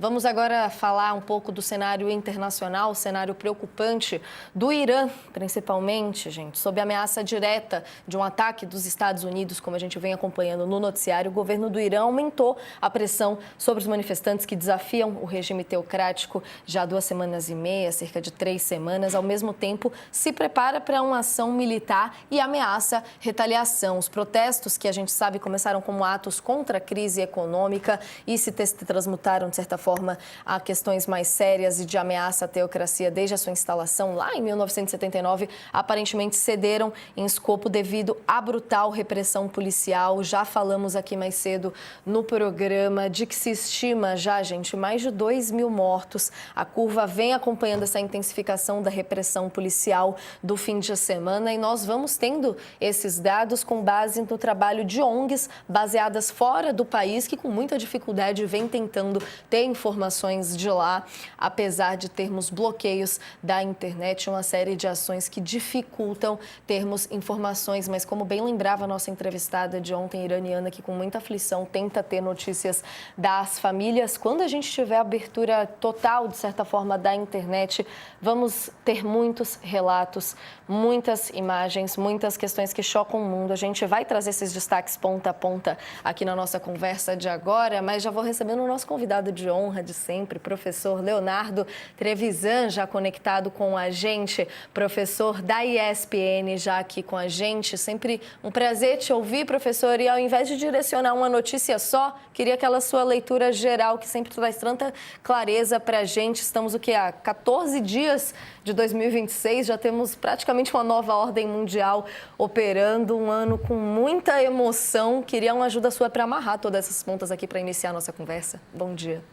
Vamos agora falar um pouco do cenário internacional, cenário preocupante do Irã, principalmente, gente, sob a ameaça direta de um ataque dos Estados Unidos, como a gente vem acompanhando no noticiário. O governo do Irã aumentou a pressão sobre os manifestantes que desafiam o regime teocrático já há 2 semanas e meia, cerca de 3 semanas. Ao mesmo tempo, se prepara para uma ação militar e ameaça retaliação. Os protestos, que a gente sabe começaram como atos contra a crise econômica e se transmutaram, de certa forma, a questões mais sérias e de ameaça à teocracia desde a sua instalação lá em 1979, aparentemente cederam em escopo devido à brutal repressão policial. Já falamos aqui mais cedo no programa de que se estima já, gente, mais de 2.000 mortos. A curva vem acompanhando essa intensificação da repressão policial do fim de semana e nós vamos tendo esses dados com base no trabalho de ONGs baseadas fora do país, que com muita dificuldade vem tentando ter informações de lá, apesar de termos bloqueios da internet, uma série de ações que dificultam termos informações. Mas como bem lembrava a nossa entrevistada de ontem, iraniana, que com muita aflição tenta ter notícias das famílias, quando a gente tiver abertura total, de certa forma, da internet, vamos ter muitos relatos, muitas imagens, muitas questões que chocam o mundo. A gente vai trazer esses destaques ponta a ponta aqui na nossa conversa de agora, mas já vou recebendo o nosso convidado de honra de sempre, professor Leonardo Trevisan, já conectado com a gente, professor da ESPN, já aqui com a gente. Sempre um prazer te ouvir, professor, e ao invés de direcionar uma notícia só, queria aquela sua leitura geral, que sempre traz tanta clareza para a gente. Estamos há 14 dias de 2026, já temos praticamente uma nova ordem mundial operando, um ano com muita emoção. Queria uma ajuda sua para amarrar todas essas pontas aqui para iniciar a nossa conversa. Bom dia.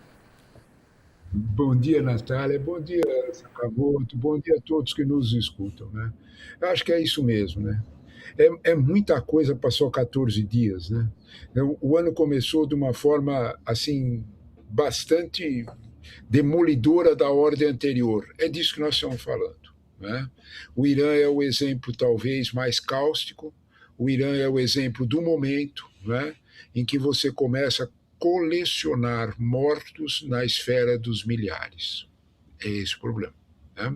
Bom dia, Natália. Bom dia, Sakamoto. Bom dia a todos que nos escutam, né? Eu acho que é isso mesmo, né? É muita coisa, passou 14 dias, né? O ano começou de uma forma, assim, bastante demolidora da ordem anterior. É disso que nós estamos falando, né? O Irã é o exemplo, talvez, mais cáustico. O Irã é o exemplo do momento, né? Em que você começa a colecionar mortos na esfera dos milhares. É esse o problema, né?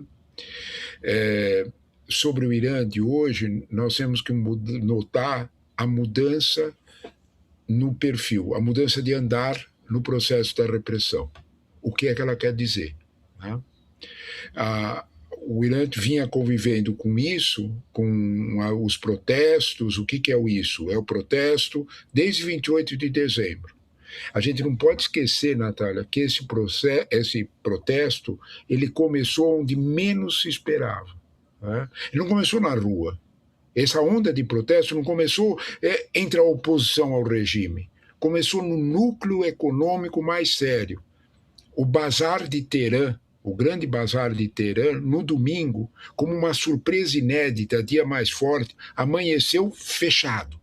Sobre o Irã de hoje, nós temos que notar a mudança no perfil, a mudança de andar no processo da repressão. O que é que ela quer dizer, né? O Irã vinha convivendo com isso, com os protestos. O que é isso? É o protesto desde 28 de dezembro. A gente não pode esquecer, Natália, que esse protesto ele começou onde menos se esperava, né? Ele não começou na rua. Essa onda de protesto não começou entre a oposição ao regime. Começou no núcleo econômico mais sério. O Bazar de Teherã, o grande Bazar de Teherã, no domingo, como uma surpresa inédita, dia mais forte, amanheceu fechado.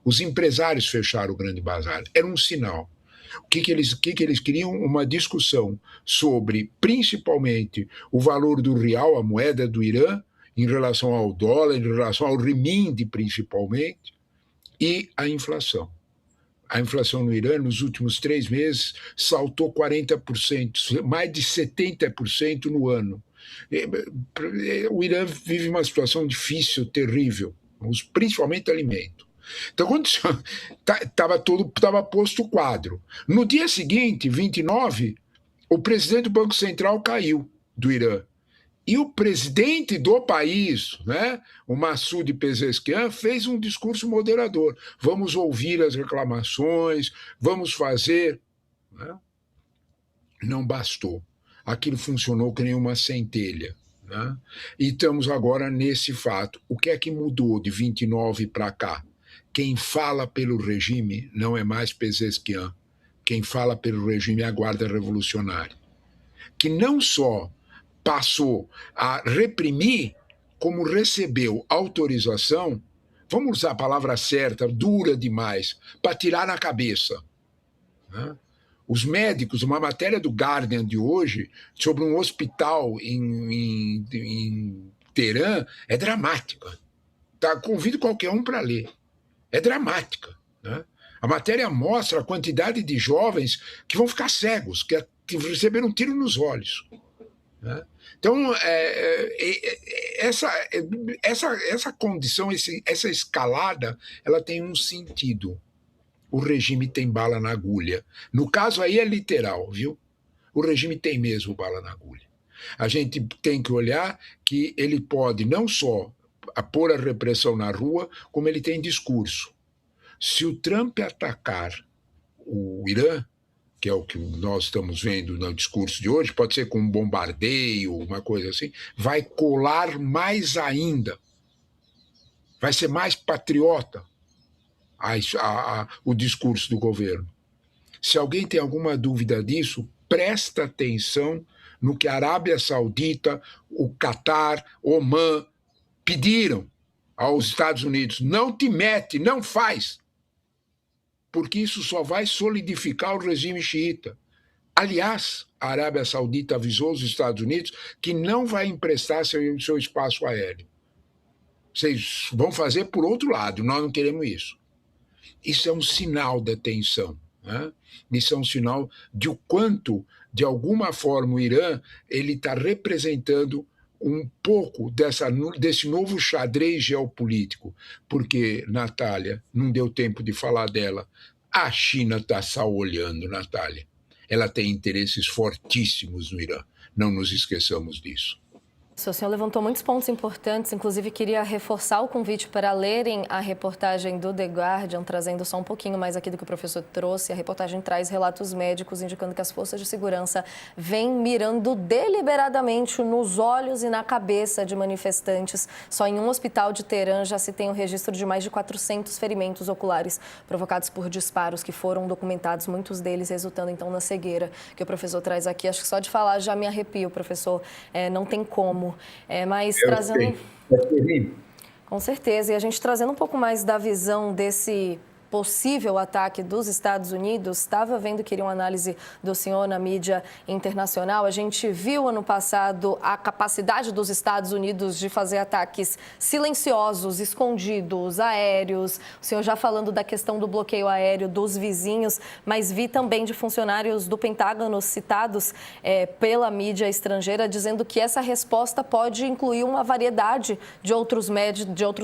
Os empresários fecharam o grande bazar. Era um sinal. O que eles queriam? Uma discussão sobre, principalmente, o valor do real, a moeda do Irã, em relação ao dólar, em relação ao renminbi, principalmente, e a inflação. A inflação no Irã, nos últimos 3 meses, saltou 40%, mais de 70% no ano. O Irã vive uma situação difícil, terrível, principalmente alimento. Então, quando estava posto o quadro. No dia seguinte, 29, o presidente do Banco Central caiu do Irã. E o presidente do país, né, o Massoud Pezeshkian, fez um discurso moderador. Vamos ouvir as reclamações, vamos fazer. Né? Não bastou. Aquilo funcionou que nem uma centelha. Né? E estamos agora nesse fato. O que é que mudou de 29 para cá? Quem fala pelo regime não é mais Pezeshkian. Quem fala pelo regime é a Guarda Revolucionária, que não só passou a reprimir, como recebeu autorização, vamos usar a palavra certa, dura demais, para tirar na cabeça. Né? Os médicos, uma matéria do Guardian de hoje, sobre um hospital em Teherã, é dramática. Convido qualquer um para ler. É dramática. Né? A matéria mostra a quantidade de jovens que vão ficar cegos, que receberam um tiro nos olhos. Né? Então, essa condição, essa escalada, ela tem um sentido. O regime tem bala na agulha. No caso aí é literal, viu? O regime tem mesmo bala na agulha. A gente tem que olhar que ele pode não só pôr a repressão na rua, como ele tem discurso. Se o Trump atacar o Irã, que é o que nós estamos vendo no discurso de hoje, pode ser com um bombardeio, uma coisa assim, vai colar mais ainda. Vai ser mais patriota o discurso do governo. Se alguém tem alguma dúvida disso, presta atenção no que a Arábia Saudita, o Catar, Omã pediram aos Estados Unidos. Não te mete, não faz. Porque isso só vai solidificar o regime xiita. Aliás, a Arábia Saudita avisou os Estados Unidos que não vai emprestar seu espaço aéreo. Vocês vão fazer por outro lado, nós não queremos isso. Isso é um sinal da tensão. Né? Isso é um sinal de o quanto, de alguma forma, o Irã está representando um pouco desse novo xadrez geopolítico. Porque, Natália, não deu tempo de falar dela, a China está só olhando, Natália. Ela tem interesses fortíssimos no Irã. Não nos esqueçamos disso. O senhor levantou muitos pontos importantes, inclusive queria reforçar o convite para lerem a reportagem do The Guardian, trazendo só um pouquinho mais aqui do que o professor trouxe. A reportagem traz relatos médicos indicando que as forças de segurança vêm mirando deliberadamente nos olhos e na cabeça de manifestantes. Só em um hospital de Teherã já se tem o registro de mais de 400 ferimentos oculares provocados por disparos que foram documentados, muitos deles resultando então na cegueira que o professor traz aqui. Acho que só de falar já me arrepio, professor. Não tem como. Mas trazendo... Com certeza. E a gente trazendo um pouco mais da visão desse possível ataque dos Estados Unidos, estava vendo que iria uma análise do senhor na mídia internacional. A gente viu ano passado a capacidade dos Estados Unidos de fazer ataques silenciosos, escondidos, aéreos. O senhor já falando da questão do bloqueio aéreo dos vizinhos, mas vi também de funcionários do Pentágono citados pela mídia estrangeira, dizendo que essa resposta pode incluir uma variedade de outros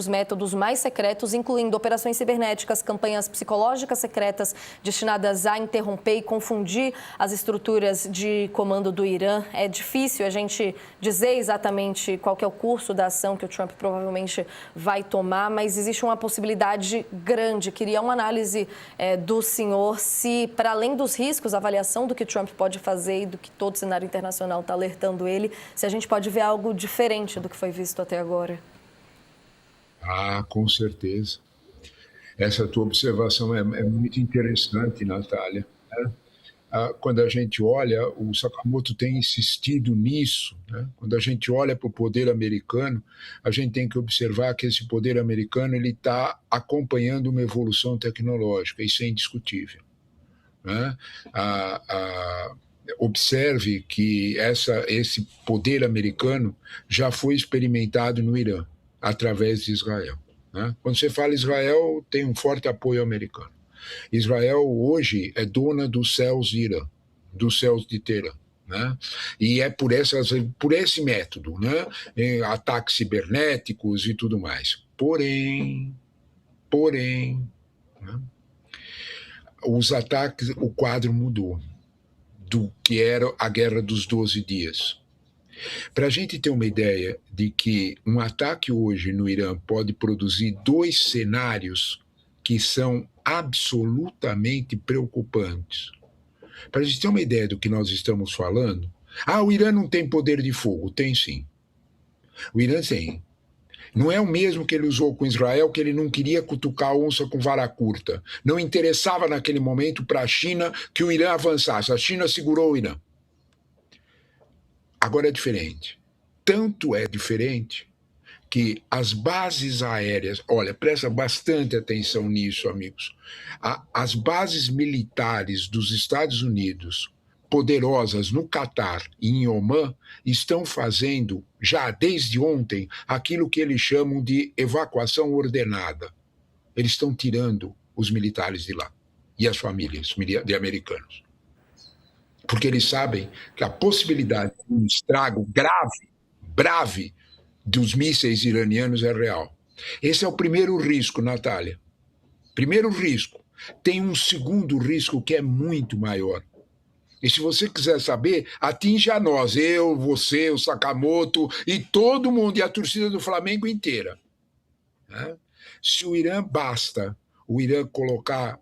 métodos mais secretos, incluindo operações cibernéticas, campanhas psicológicas secretas destinadas a interromper e confundir as estruturas de comando do Irã. É difícil a gente dizer exatamente qual que é o curso da ação que o Trump provavelmente vai tomar, mas existe uma possibilidade grande. Queria uma análise do senhor se, para além dos riscos, a avaliação do que Trump pode fazer e do que todo o cenário internacional está alertando ele, se a gente pode ver algo diferente do que foi visto até agora. Com certeza. Essa tua observação é muito interessante, Natália. Né? Quando a gente olha, o Sakamoto tem insistido nisso. Né? Quando a gente olha para o poder americano, a gente tem que observar que esse poder americano está acompanhando uma evolução tecnológica, isso é indiscutível. Né? Observe que esse poder americano já foi experimentado no Irã, através de Israel. Né? Quando você fala Israel, tem um forte apoio americano. Israel hoje é dona dos céus de Irã, dos céus de Teherã. Né? E é por esse método, né? Ataques cibernéticos e tudo mais. Porém, né? Os ataques, o quadro mudou do que era a Guerra dos 12 Dias. Para a gente ter uma ideia de que um ataque hoje no Irã pode produzir 2 cenários que são absolutamente preocupantes. Para a gente ter uma ideia do que nós estamos falando, o Irã não tem poder de fogo. Tem sim. O Irã tem. Não é o mesmo que ele usou com Israel, que ele não queria cutucar a onça com vara curta. Não interessava naquele momento para a China que o Irã avançasse. A China segurou o Irã. Agora é diferente. Tanto é diferente que as bases aéreas... Olha, presta bastante atenção nisso, amigos. As bases militares dos Estados Unidos, poderosas no Catar e em Omã, estão fazendo, já desde ontem, aquilo que eles chamam de evacuação ordenada. Eles estão tirando os militares de lá e as famílias de americanos. porque eles sabem que a possibilidade de um estrago grave dos mísseis iranianos é real. Esse é o primeiro risco, Natália. Primeiro risco. Tem um segundo risco que é muito maior. E se você quiser saber, atinge a nós, eu, você, o Sakamoto e todo mundo, e a torcida do Flamengo inteira. Né? Se o Irã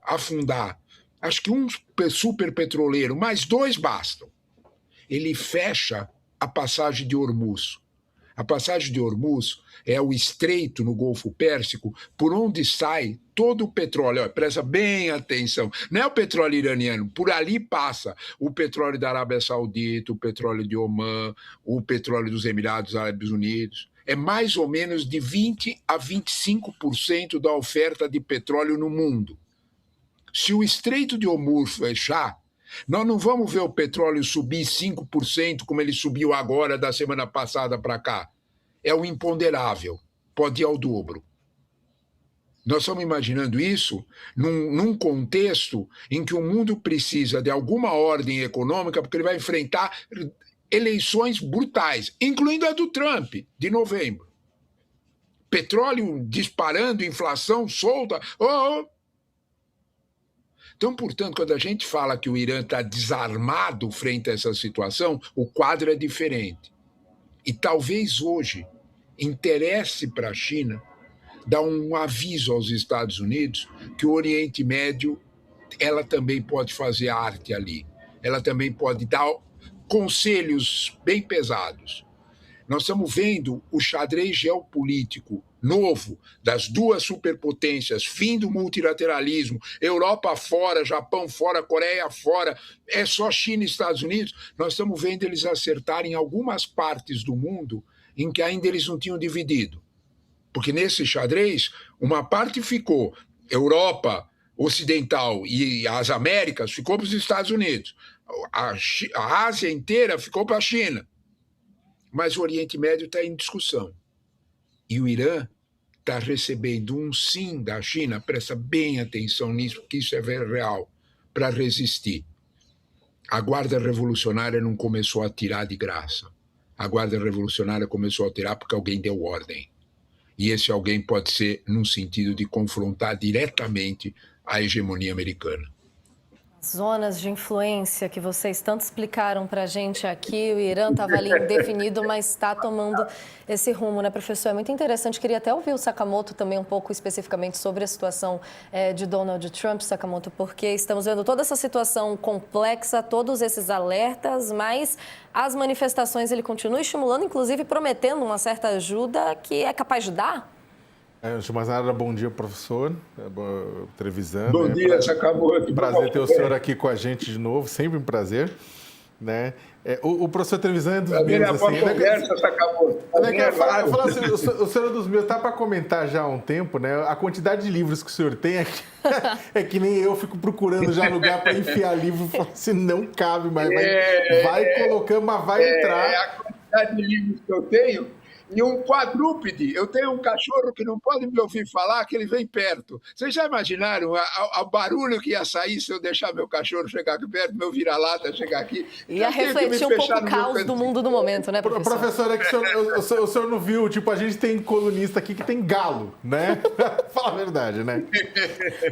afundar, acho que um super petroleiro, mais 2 bastam. Ele fecha a passagem de Hormuz. A passagem de Hormuz é o estreito no Golfo Pérsico por onde sai todo o petróleo. Olha, presta bem atenção. Não é o petróleo iraniano, por ali passa o petróleo da Arábia Saudita, o petróleo de Omã, o petróleo dos Emirados Árabes Unidos. É mais ou menos de 20% a 25% da oferta de petróleo no mundo. Se o estreito de Hormuz fechar, nós não vamos ver o petróleo subir 5%, como ele subiu agora da semana passada para cá. É o imponderável, pode ir ao dobro. Nós estamos imaginando isso num contexto em que o mundo precisa de alguma ordem econômica, porque ele vai enfrentar eleições brutais, incluindo a do Trump, de novembro. Petróleo disparando, inflação solta. Então, portanto, quando a gente fala que o Irã está desarmado frente a essa situação, o quadro é diferente. E talvez hoje interesse para a China dar um aviso aos Estados Unidos que o Oriente Médio, ela também pode fazer arte ali. Ela também pode dar conselhos bem pesados. Nós estamos vendo o xadrez geopolítico novo das 2 superpotências, fim do multilateralismo, Europa fora, Japão fora, Coreia fora, é só China e Estados Unidos. Nós estamos vendo eles acertarem algumas partes do mundo em que ainda eles não tinham dividido. Porque nesse xadrez, uma parte ficou, Europa Ocidental e as Américas ficou para os Estados Unidos. A Ásia inteira ficou para a China. Mas o Oriente Médio está em discussão. E o Irã está recebendo um sim da China, presta bem atenção nisso, porque isso é real, para resistir. A Guarda Revolucionária não começou a atirar de graça. A Guarda Revolucionária começou a atirar porque alguém deu ordem. E esse alguém pode ser num sentido de confrontar diretamente a hegemonia americana. Zonas de influência que vocês tanto explicaram para a gente aqui, o Irã estava ali indefinido, mas está tomando esse rumo, né, professor? É muito interessante. Queria até ouvir o Sakamoto também um pouco especificamente sobre a situação de Donald Trump, Sakamoto, porque estamos vendo toda essa situação complexa, todos esses alertas, mas as manifestações ele continua estimulando, inclusive prometendo uma certa ajuda que é capaz de dar? Antes de mais nada, bom dia, professor Trevisan. Bom dia, Sakamoto. Prazer ter o senhor aqui com a gente de novo, sempre um prazer. Né? O professor Trevisan é dos meus, assim... Conversa, Sakamoto. O senhor é dos meus, tá para comentar já há um tempo, né? A quantidade de livros que o senhor tem é que nem eu fico procurando já lugar para enfiar livro, se não cabe mais. Vai colocando, mas vai entrar. A quantidade de livros que eu tenho... E um quadrúpede, eu tenho um cachorro que não pode me ouvir falar, que ele vem perto. Vocês já imaginaram o barulho que ia sair se eu deixar meu cachorro chegar aqui perto, meu vira-lata chegar aqui? Ia refletir um pouco o caos do mundo do momento, né, professor? Professor, é que o senhor não viu, tipo, a gente tem colunista aqui que tem galo, né? Fala a verdade, né?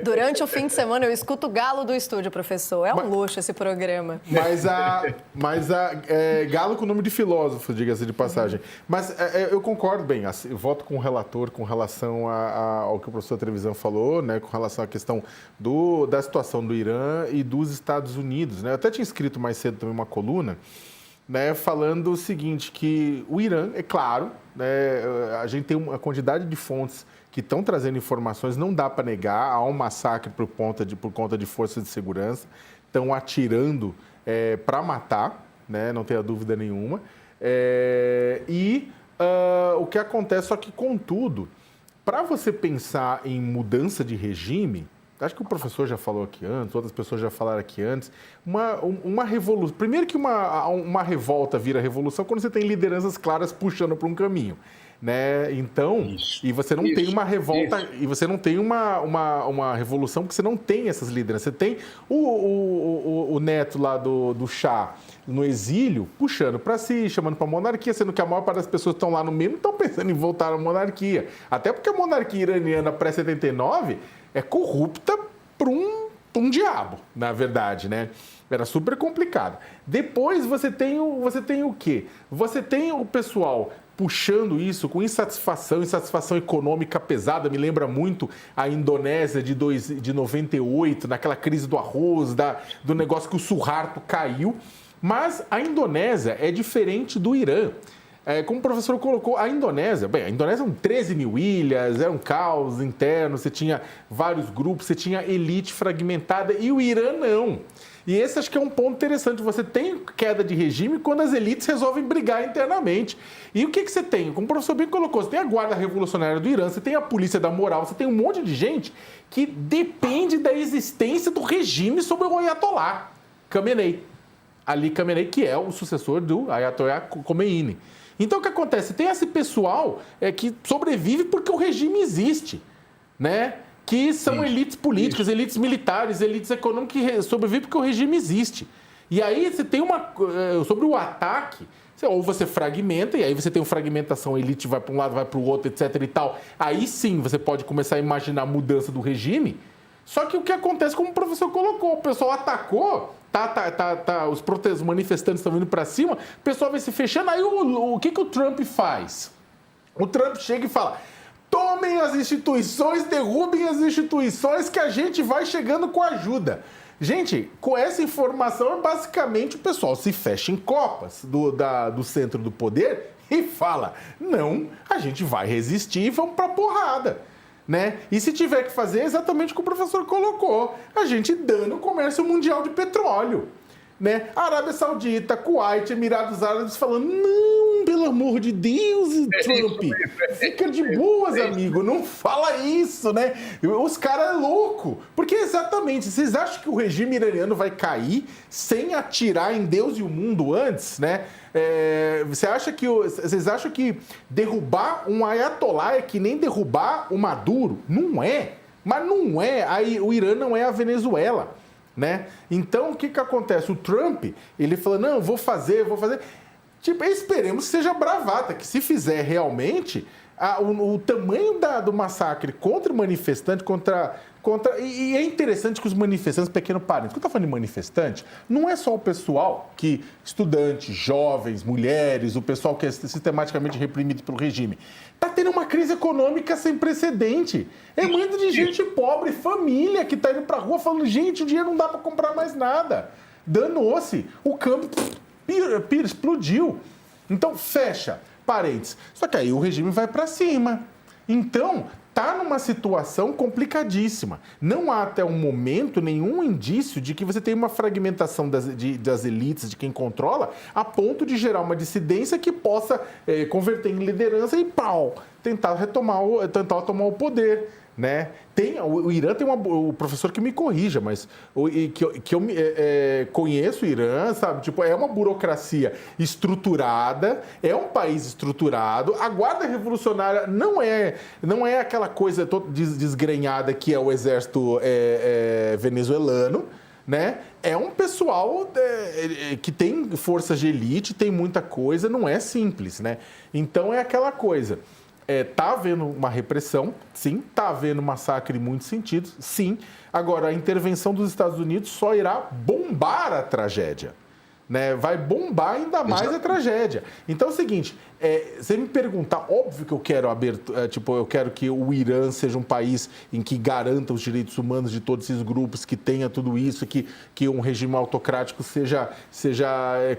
Durante o fim de semana eu escuto o galo do estúdio, professor. É um luxo esse programa. Mas galo com nome de filósofo, diga-se de passagem. Mas... eu concordo bem, assim, eu voto com o relator com relação ao que o professor Trevisan falou, né, com relação à questão da situação do Irã e dos Estados Unidos. Né? Eu até tinha escrito mais cedo também uma coluna, né, falando o seguinte, que o Irã, é claro, né, a gente tem uma quantidade de fontes que estão trazendo informações, não dá para negar, há um massacre por conta de forças de segurança, estão atirando para matar, né, não tenha dúvida nenhuma, o que acontece, só que, contudo, para você pensar em mudança de regime, acho que o professor já falou aqui antes, outras pessoas já falaram aqui antes, uma revolução. Primeiro que uma revolta vira revolução quando você tem lideranças claras puxando para um caminho. Né? Então, e você não tem uma revolta, e você não tem uma revolução porque você não tem essas lideranças. Você tem o neto lá do Shah no exílio, puxando para si, chamando para a monarquia, sendo que a maior parte das pessoas que estão lá no meio não estão pensando em voltar à monarquia. Até porque a monarquia iraniana pré-79 é corrupta por um diabo, na verdade, né? Era super complicado. Depois você tem o quê? Você tem o pessoal puxando isso com insatisfação econômica pesada. Me lembra muito a Indonésia de 98, naquela crise do arroz, do negócio que o Suharto caiu. Mas a Indonésia é diferente do Irã. Como o professor colocou, a Indonésia são 13 mil ilhas, era um caos interno, você tinha vários grupos, você tinha elite fragmentada, e o Irã não. E esse acho que é um ponto interessante. Você tem queda de regime quando as elites resolvem brigar internamente. E o que você tem? Como o professor bem colocou, você tem a guarda revolucionária do Irã, você tem a polícia da moral, você tem um monte de gente que depende da existência do regime sobre o Ayatollah Khamenei. Ali Khamenei, que é o sucessor do Ayatollah Khomeini. Então, o que acontece? Tem esse pessoal que sobrevive porque o regime existe, né? Que são elites políticas, elites militares, elites econômicas que sobrevivem porque o regime existe. E aí você tem sobre o ataque, ou você fragmenta, e aí você tem uma fragmentação, a elite vai para um lado, vai para o outro, etc e tal. Aí sim você pode começar a imaginar a mudança do regime. Só que o que acontece, como o professor colocou, o pessoal atacou, os manifestantes estão indo para cima, o pessoal vai se fechando, aí o que o Trump faz? O Trump chega e fala: tomem as instituições, derrubem as instituições que a gente vai chegando com ajuda. Gente, com essa informação, basicamente o pessoal se fecha em copas do centro do poder e fala: não, a gente vai resistir e vamos pra porrada. Né? E se tiver que fazer exatamente o que o professor colocou, a gente dando o comércio mundial de petróleo. Né? Arábia Saudita, Kuwait, Emirados Árabes falando: não, pelo amor de Deus, Trump, fica de boas, amigo, não fala isso, né? Os caras é louco, porque exatamente, vocês acham que o regime iraniano vai cair sem atirar em Deus e o mundo antes, né? Vocês acham que derrubar um Ayatollah é que nem derrubar o Maduro? Não é, mas não é. Aí, o Irã não é a Venezuela. Né? Então, o que acontece? O Trump, ele falou: não, vou fazer. Tipo, esperemos que seja bravata, que se fizer realmente, o tamanho do massacre contra o manifestante, e é interessante que os manifestantes, pequeno parênteses, quando eu tô falando de manifestante, não é só o pessoal estudantes, jovens, mulheres, o pessoal que é sistematicamente reprimido pelo regime. Está tendo uma crise econômica sem precedente. É muito de gente pobre, família, que está indo para a rua falando: gente, o dinheiro não dá para comprar mais nada. Danou-se. O câmbio explodiu. Então, fecha parênteses. Só que aí o regime vai para cima. Então, está numa situação complicadíssima. Não há até o momento nenhum indício de que você tem uma fragmentação das elites, de quem controla, a ponto de gerar uma dissidência que possa converter em liderança e tentar tomar o poder. Né? O Irã tem o professor que me corrija, mas que eu conheço o Irã, sabe? Tipo, é uma burocracia estruturada, é um país estruturado. A Guarda Revolucionária não é aquela coisa toda desgrenhada que é o exército venezuelano. Né? É um pessoal que tem forças de elite, tem muita coisa, não é simples. Né? Então é aquela coisa. Tá havendo uma repressão, sim. Tá havendo massacre em muitos sentidos, sim. Agora, a intervenção dos Estados Unidos só irá bombar a tragédia. Né? Vai bombar ainda mais a tragédia. Então é o seguinte, você me perguntar, óbvio que eu quero eu quero que o Irã seja um país em que garanta os direitos humanos de todos esses grupos, que tenha tudo isso, que um regime autocrático seja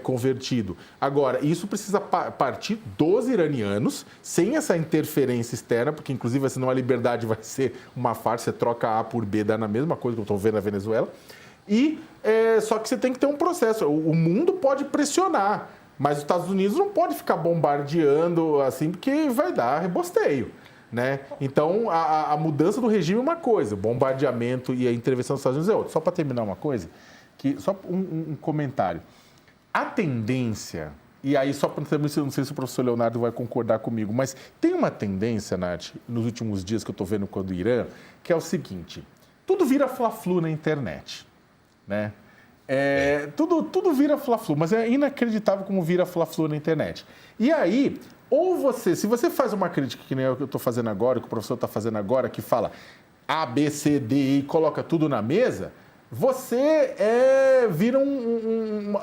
convertido. Agora, isso precisa partir dos iranianos, sem essa interferência externa, porque inclusive senão a liberdade vai ser uma farsa, você troca A por B, dá na mesma coisa que eu estou vendo na Venezuela. Só que você tem que ter um processo. O mundo pode pressionar, mas os Estados Unidos não pode ficar bombardeando assim, porque vai dar rebosteio. né? Então, a mudança do regime é uma coisa, o bombardeamento e a intervenção dos Estados Unidos é outra. Só para terminar uma coisa, só um comentário. A tendência, e aí só para não sei se o professor Leonardo vai concordar comigo, mas tem uma tendência, Nath, nos últimos dias que eu estou vendo do Irã, que é o seguinte, tudo vira fla-flu na internet, né? Tudo vira fla-flu, mas é inacreditável como vira fla-flu na internet. E aí, se você faz uma crítica que nem eu estou fazendo agora, que o professor está fazendo agora, que fala A, B, C, D, E, coloca tudo na mesa, você vira um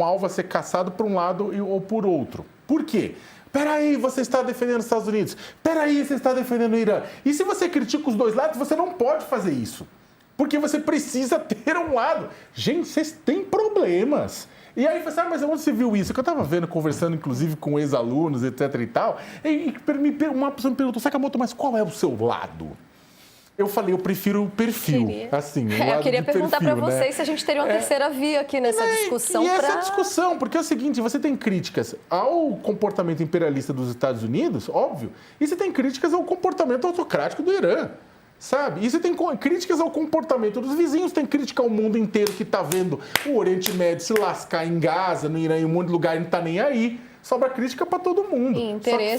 alvo a ser caçado por um lado ou por outro. Por quê? Peraí, você está defendendo os Estados Unidos. Peraí, você está defendendo o Irã. E se você critica os dois lados, você não pode fazer isso. Porque você precisa ter um lado. Gente, vocês têm problemas. E aí, você mas onde você viu isso? Que eu estava vendo, conversando, inclusive, com ex-alunos, etc e tal. E uma pessoa me perguntou, Sakamoto, mas qual é o seu lado? Eu falei, eu prefiro o perfil. Assim, o lado eu queria perguntar para vocês, né? Se a gente teria uma terceira via aqui nessa discussão. Essa discussão, porque é o seguinte, você tem críticas ao comportamento imperialista dos Estados Unidos, óbvio, e você tem críticas ao comportamento autocrático do Irã. Sabe? E você tem críticas ao comportamento dos vizinhos, tem crítica ao mundo inteiro que está vendo o Oriente Médio se lascar em Gaza, no Irã, em um monte de lugar e não está nem aí. Sobra crítica para todo mundo. Só que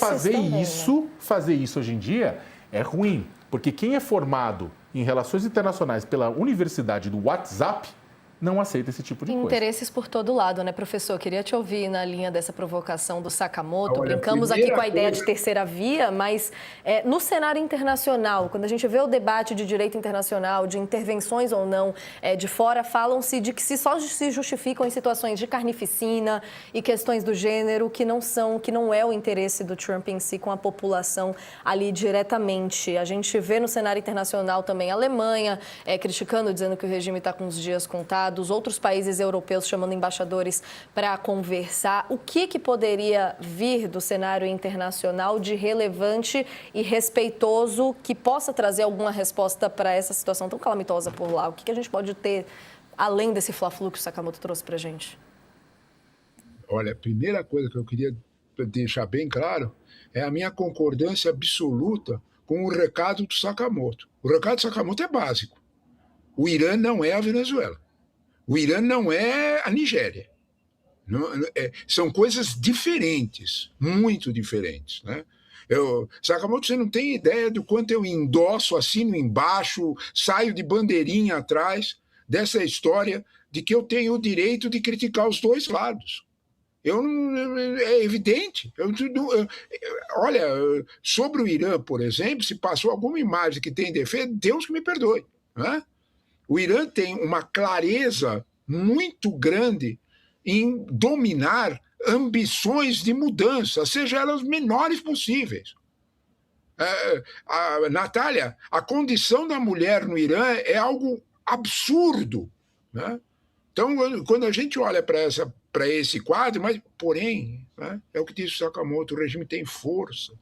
fazer isso hoje em dia é ruim, porque quem é formado em relações internacionais pela Universidade do WhatsApp não aceita esse tipo de coisa. Interesses por todo lado, né, professor? Eu queria te ouvir na linha dessa provocação do Sakamoto. Olha, Brincamos aqui com a ideia de terceira via, mas no cenário internacional, quando a gente vê o debate de direito internacional, de intervenções ou não de fora, falam-se de que só se justificam em situações de carnificina e questões do gênero que não é o interesse do Trump em si com a população ali diretamente. A gente vê no cenário internacional também a Alemanha criticando, dizendo que o regime está com os dias contados, outros países europeus chamando embaixadores para conversar. O que poderia vir do cenário internacional de relevante e respeitoso que possa trazer alguma resposta para essa situação tão calamitosa por lá? O que a gente pode ter além desse fla-flu que o Sakamoto trouxe para a gente? Olha, a primeira coisa que eu queria deixar bem claro é a minha concordância absoluta com o recado do Sakamoto. O recado do Sakamoto é básico. O Irã não é a Venezuela. O Irã não é a Nigéria. São coisas diferentes, muito diferentes, né? Sakamoto, você não tem ideia do quanto eu endosso, assino embaixo, saio de bandeirinha atrás dessa história de que eu tenho o direito de criticar os dois lados. É evidente. Olha, sobre o Irã, por exemplo, se passou alguma imagem que tem defeito, Deus que me perdoe, né? O Irã tem uma clareza muito grande em dominar ambições de mudança, seja elas menores possíveis. Natália, a condição da mulher no Irã é algo absurdo, né? Então, quando a gente olha para esse quadro, mas, porém, né, é o que disse o Sakamoto, o regime tem força.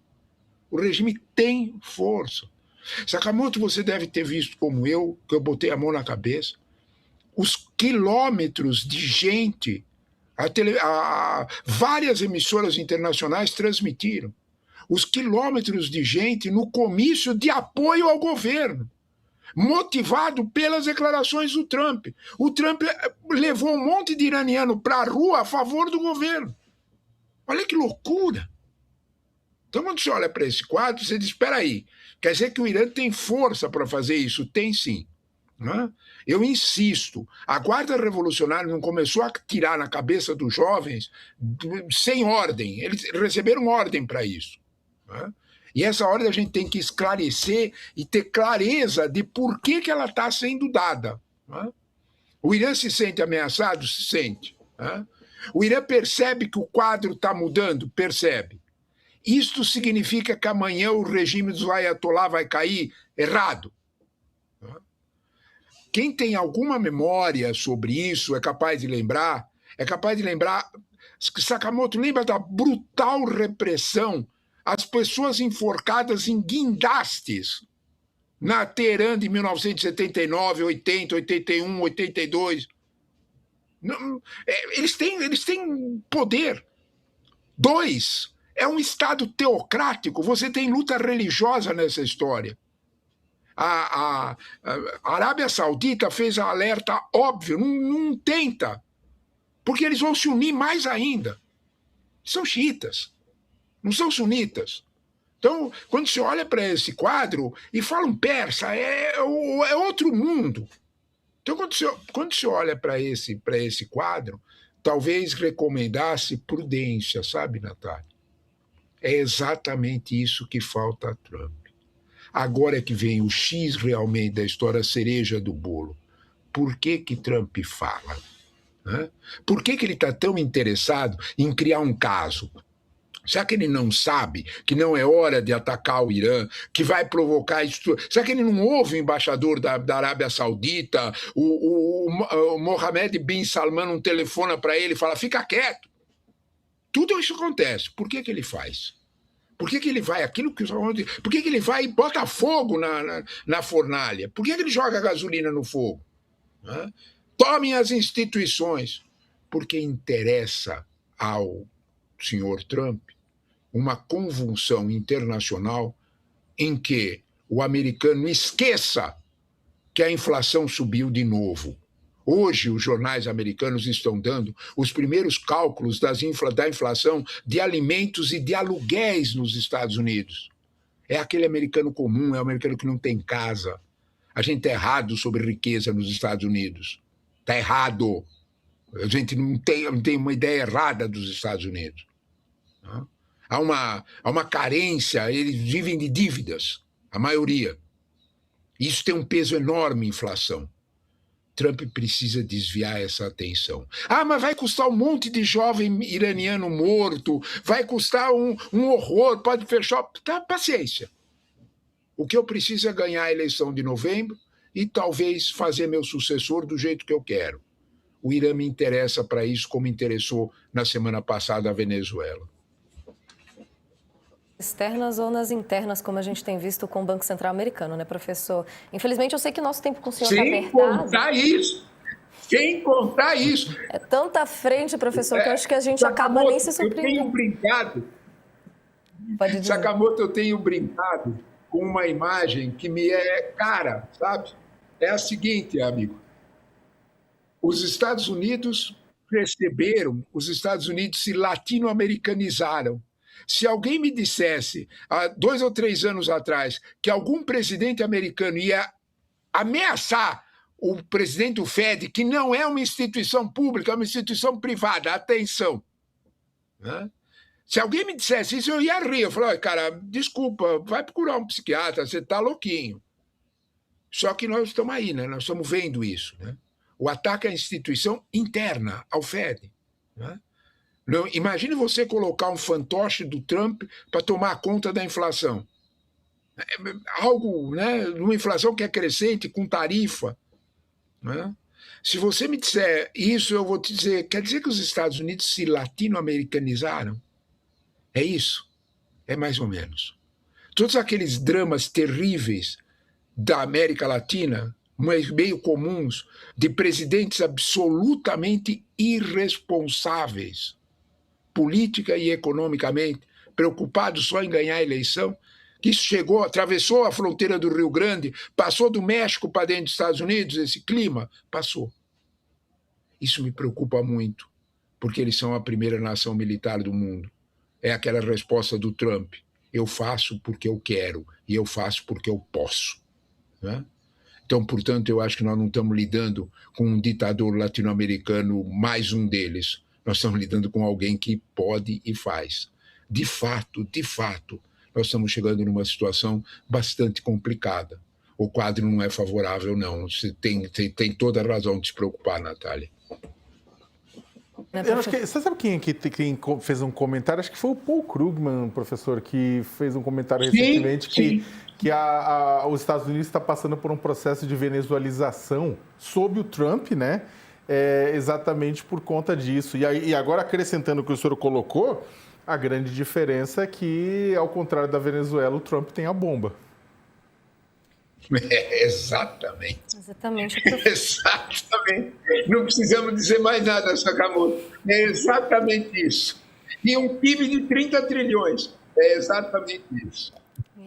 O regime tem força. Sakamoto, você deve ter visto como eu, que eu botei a mão na cabeça, os quilômetros de gente, várias emissoras internacionais transmitiram, os quilômetros de gente no comício de apoio ao governo, motivado pelas declarações do Trump. O Trump levou um monte de iraniano para a rua a favor do governo. Olha que loucura! Então, quando você olha para esse quadro, você diz, espera aí, quer dizer que o Irã tem força para fazer isso? Tem sim. Né? Eu insisto, a Guarda Revolucionária não começou a tirar na cabeça dos jovens sem ordem. Eles receberam ordem para isso. Né? E essa ordem a gente tem que esclarecer e ter clareza de por que ela está sendo dada. Né? O Irã se sente ameaçado? Se sente. Né? O Irã percebe que o quadro está mudando? Percebe. Isto significa que amanhã o regime dos Ayatollah vai cair? Errado. Quem tem alguma memória sobre isso é capaz de lembrar que Sakamoto lembra da brutal repressão às pessoas enforcadas em guindastes na Teherã de 1979, 80, 81, 82. Eles têm poder. 2, É um Estado teocrático, você tem luta religiosa nessa história. A Arábia Saudita fez um alerta óbvio, não tenta, porque eles vão se unir mais ainda. São quiitas, não são sunitas. Então, quando você olha para esse quadro e fala um persa, é outro mundo. Então, quando você olha para esse quadro, talvez recomendasse prudência, sabe, Natália? É exatamente isso que falta a Trump. Agora é que vem o X realmente da história, a cereja do bolo. Por que Trump fala? Né? Por que ele está tão interessado em criar um caso? Será que ele não sabe que não é hora de atacar o Irã, que vai provocar isso? Será que ele não ouve o embaixador da Arábia Saudita, o Mohammed bin Salman não telefona para ele e fala, fica quieto? Tudo isso acontece. Por que ele faz? Por que ele vai? Por que ele vai e bota fogo na fornalha? Por que ele joga gasolina no fogo? Né? Tomem as instituições. Porque interessa ao senhor Trump uma convulsão internacional em que o americano esqueça que a inflação subiu de novo. Hoje, os jornais americanos estão dando os primeiros cálculos da inflação de alimentos e de aluguéis nos Estados Unidos. É aquele americano comum, é o americano que não tem casa. A gente está errado sobre riqueza nos Estados Unidos. Está errado. A gente não tem uma ideia errada dos Estados Unidos. Há uma carência, eles vivem de dívidas, a maioria. Isso tem um peso enorme, inflação. Trump precisa desviar essa atenção. Mas vai custar um monte de jovem iraniano morto, vai custar um horror, pode fechar. Tá, paciência. O que eu preciso é ganhar a eleição de novembro e talvez fazer meu sucessor do jeito que eu quero. O Irã me interessa para isso, como interessou na semana passada a Venezuela. Externas ou nas internas, como a gente tem visto com o Banco Central americano, né, professor? Infelizmente, eu sei que o nosso tempo com o senhor está apertado. Sem contar isso. É tanta frente, professor, que eu acho que a gente acaba nem se surpreendendo. Eu tenho brincado. Pode dizer. Sakamoto, eu tenho brincado com uma imagem que me é cara, sabe? É a seguinte, amigo. Os Estados Unidos se latino-americanizaram. Se alguém me dissesse, há 2 ou 3 anos atrás, que algum presidente americano ia ameaçar o presidente do Fed, que não é uma instituição pública, é uma instituição privada, atenção. Né? Se alguém me dissesse isso, eu ia rir. Eu falava, cara, desculpa, vai procurar um psiquiatra, você está louquinho. Só que nós estamos aí, né? Nós estamos vendo isso. Né? O ataque à instituição interna, ao Fed. Né? Imagine você colocar um fantoche do Trump para tomar conta da inflação. Algo, né, uma inflação que é crescente, com tarifa. Né? Se você me disser isso, eu vou te dizer, quer dizer que os Estados Unidos se latino-americanizaram? É isso? É mais ou menos. Todos aqueles dramas terríveis da América Latina, meio comuns, de presidentes absolutamente irresponsáveis, política e economicamente, preocupados só em ganhar a eleição, que isso atravessou a fronteira do Rio Grande, passou do México para dentro dos Estados Unidos, esse clima, passou. Isso me preocupa muito, porque eles são a primeira nação militar do mundo. É aquela resposta do Trump, eu faço porque eu quero, e eu faço porque eu posso. Né? Então, portanto, eu acho que nós não estamos lidando com um ditador latino-americano, mais um deles. Nós estamos lidando com alguém que pode e faz. De fato, nós estamos chegando numa situação bastante complicada. O quadro não é favorável, não. Você tem toda a razão de se preocupar, Natália. Eu acho que, você sabe quem fez um comentário? Acho que foi o Paul Krugman, professor, que fez um comentário recentemente que os Estados Unidos está passando por um processo de venezuelização sob o Trump, né? Exatamente por conta disso. E agora, acrescentando o que o senhor colocou, a grande diferença é que, ao contrário da Venezuela, o Trump tem a bomba. Exatamente. Exatamente. Exatamente. Não precisamos dizer mais nada, Sakamoto. É exatamente isso. E um PIB de 30 trilhões. É exatamente isso.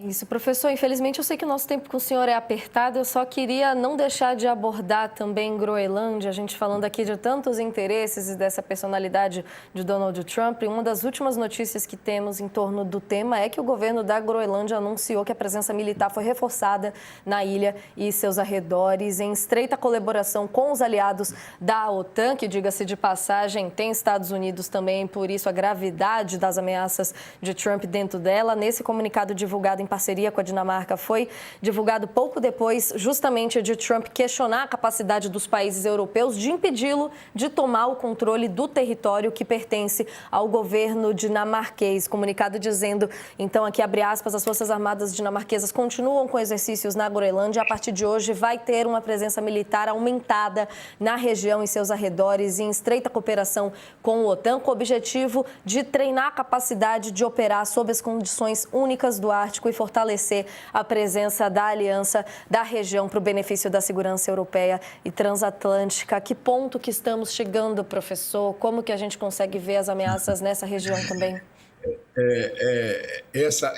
Isso, professor. Infelizmente, eu sei que o nosso tempo com o senhor é apertado. Eu só queria não deixar de abordar também Groenlândia, a gente falando aqui de tantos interesses e dessa personalidade de Donald Trump. E uma das últimas notícias que temos em torno do tema é que o governo da Groenlândia anunciou que a presença militar foi reforçada na ilha e seus arredores, em estreita colaboração com os aliados da OTAN, que, diga-se de passagem, tem Estados Unidos também, por isso a gravidade das ameaças de Trump dentro dela. Nesse comunicado divulgado em parceria com a Dinamarca, foi divulgado pouco depois, justamente, de Trump questionar a capacidade dos países europeus de impedi-lo de tomar o controle do território que pertence ao governo dinamarquês. Comunicado dizendo, então, aqui abre aspas, as Forças Armadas dinamarquesas continuam com exercícios na Groenlândia. A partir de hoje vai ter uma presença militar aumentada na região e seus arredores, em estreita cooperação com o OTAN, com o objetivo de treinar a capacidade de operar sob as condições únicas do Ártico e fortalecer a presença da aliança da região para o benefício da segurança europeia e transatlântica. Que ponto que estamos chegando, professor? Como que a gente consegue ver as ameaças nessa região também?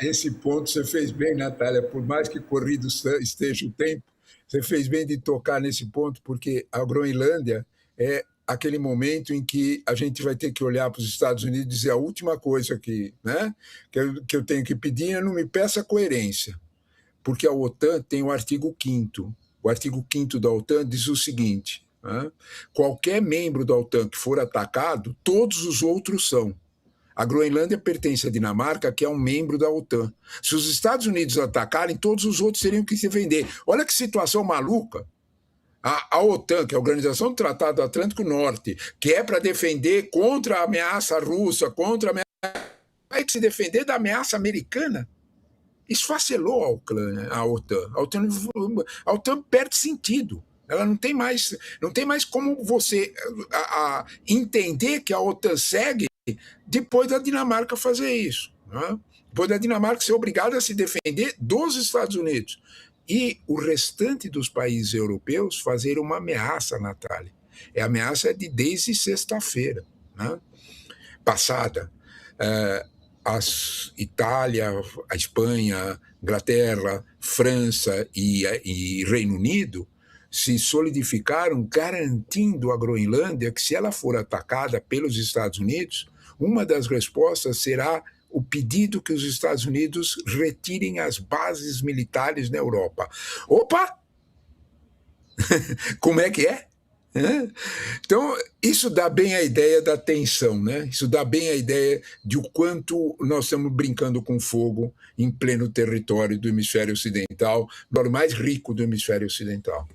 Esse ponto você fez bem, Natália, por mais que corrido esteja o tempo, você fez bem de tocar nesse ponto, porque a Groenlândia é aquele momento em que a gente vai ter que olhar para os Estados Unidos e dizer a última coisa que eu tenho que pedir é não me peça coerência, porque a OTAN tem o artigo 5º. O artigo 5º da OTAN diz o seguinte, né? Qualquer membro da OTAN que for atacado, todos os outros são. A Groenlândia pertence à Dinamarca, que é um membro da OTAN. Se os Estados Unidos atacarem, todos os outros teriam que se defender. Olha que situação maluca. A OTAN, que é a Organização do Tratado Atlântico Norte, que é para defender contra a ameaça russa, contra a ameaça... Vai se defender da ameaça americana. Esfacelou a OTAN. A OTAN perde sentido. Ela não tem mais como você entender que a OTAN segue depois da Dinamarca fazer isso. Né? Depois da Dinamarca ser obrigada a se defender dos Estados Unidos. E o restante dos países europeus fazer uma ameaça, Natália. A ameaça é desde sexta-feira, né? Passada. A Itália, a Espanha, Inglaterra, França e Reino Unido se solidificaram garantindo à Groenlândia que, se ela for atacada pelos Estados Unidos, uma das respostas será o pedido que os Estados Unidos retirem as bases militares na Europa. Opa! Como é que é? Então, isso dá bem a ideia da tensão, né? Isso dá bem a ideia de o quanto nós estamos brincando com fogo em pleno território do hemisfério ocidental, do mais rico do hemisfério ocidental.